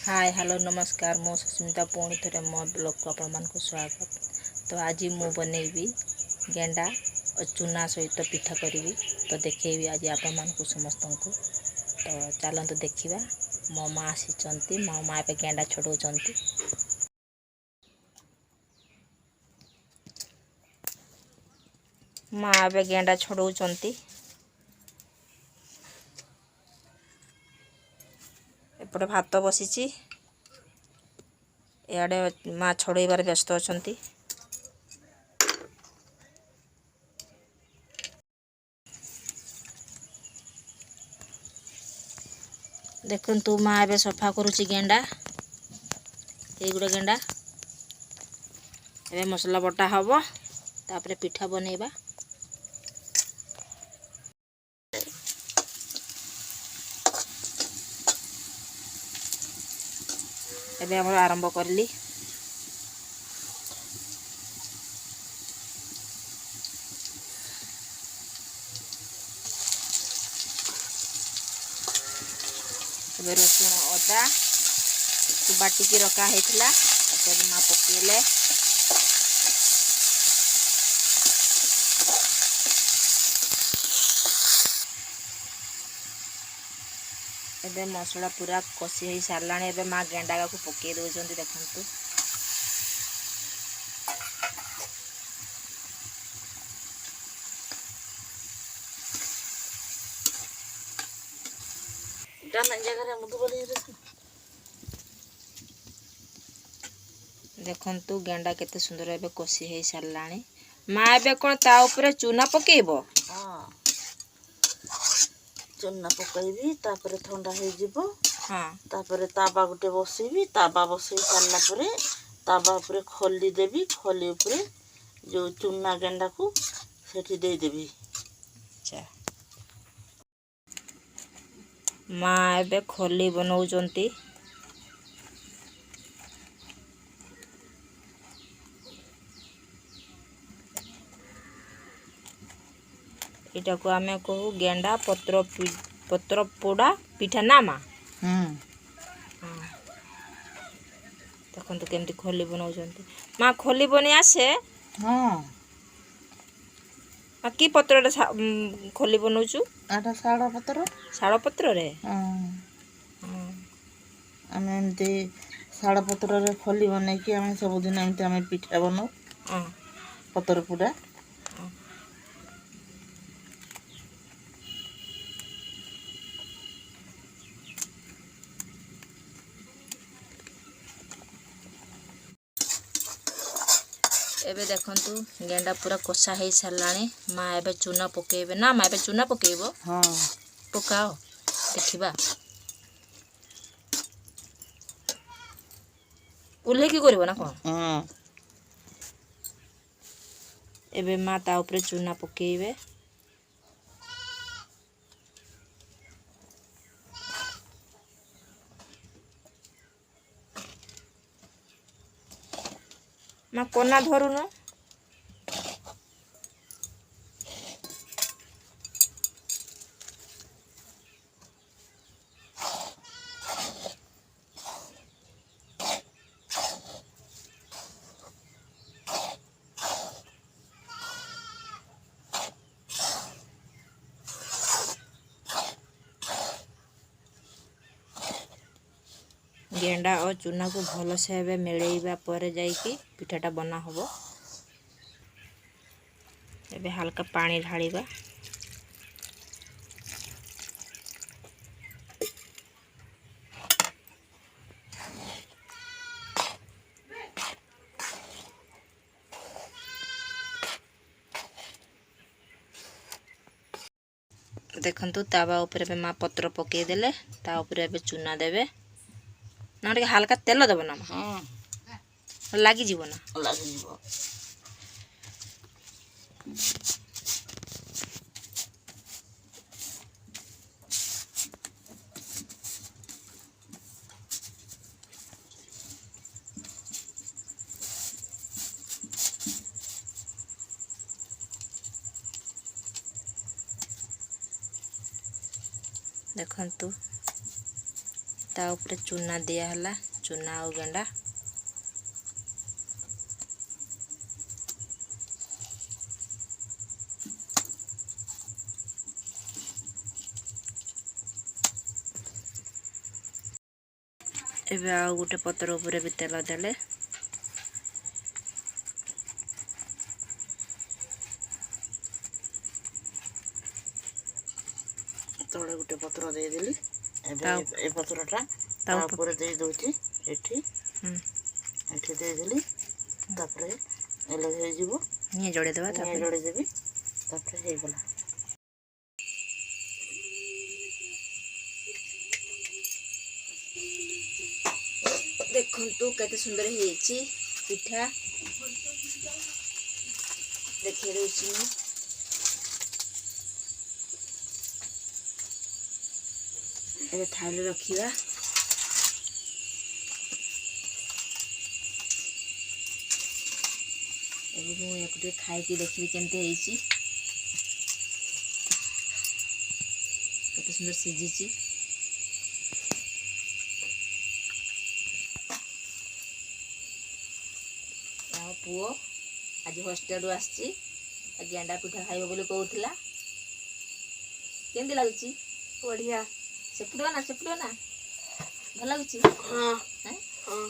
Hi hello नमस्कार मो सुस्मिता पुणी थे मो ब्लॉग को आपण मान स्वागत। तो आज मु बनैबी गेंडा और चूना सहित पिठा करी तो देखी आज आपण मान समस्त को। तो चलते देखा मो माँ आसी मो माँ पे गेंडा छड़ाऊँ। माँ ए गेंडा छड़ाऊँ। एपटे भात बसी इे माँ छड़ाइबार व्यस्त अच्छा। देखु माँ ए सफा करुच्ची गेंडा ये गुड़ा गेंडा ए मसला बटा हम तापर पिठा बनैबा। एबे हम आरंभ करली। एबे रसुण अदा बाटिकी रखा होता माँ पकेले। एबे मसला पूरा कषि हो सारा। एबे माँ गेंडा को पकई दौरान देखु। देखु गेंडा केते सुंदर एबे कषि हो सारा। माँ एबे कौन ता ऊपर चूना पकेब? चूना पकईबी तापर ठंडा हो जिवो। हाँ तापर ताबा गुटे बसईबी। ताबा बसई सारला परे ताबा ऊपर खली देबी। खली ऊपर जो चूना गेंडा को सेठी दे देबी। अच्छा माँ एबे खली बनाउचंती। इटा को आमे कहू गेंडा पत्र पोड़ा पिठा ना माँ। देखो केमती खली बनाउचंती। माँ खली बने आसे? हाँ कि पत्र खली बनाउचु? आटा शाड़ पत्र। शाड़ पत्र रे? आम एमती शाड़ पत्र रे खली बन कि आम सबुदिन एमती आम पिठा बनाऊ पतर पोड़ा। एबे देखंतु गेंडा पूरा कषा हो सारा। माँ एबे चूना पकेबे ना माँ एबे चूना पकेब? हाँ पकाओ देखिबा। उल्हे की करबो ना कौन? हाँ एबे माँ ता ऊपर चूना पकेबे। माँ कोना धरुन। गेंडा और चूना को भल से एबे मिलैबा पर जाइकी पिठाटा बना हबो। एबे हल्का पानी ढालिबा। देखंतु तावा ऊपर पे माँ पत्र पकई देले ता ऊपर एबे चूना देबे ना टे हल्का तेल देबो ना लागी जीवो ना लगी जीवो। देखंतु ता ऊपर चूना दिया हला चूना और गेंडा एबे आ गोटे पत्र ऊपर भी तेल देले तले गोटे पत्र देदेली ता ए पत्रटा ता ऊपर दे दूची एठी एठी देदेली तापरे एले हे जीवो ये जोड़े देबा तापरे जोड़े देबी तापरे हे गला देखंतु केते सुंदर हेची पिठा देखि रहउची न ए थाली रखिबा एबे मु एकटे खाई के देखबी केनते हेची केते सुंदर सिझीची पुओ आज हॉस्टेल रु आसी गेंडा पिठा खाइब बोली कहूला केमती लगुची बढ़िया सेपड़ो ना भल लगुची हाँ हाँ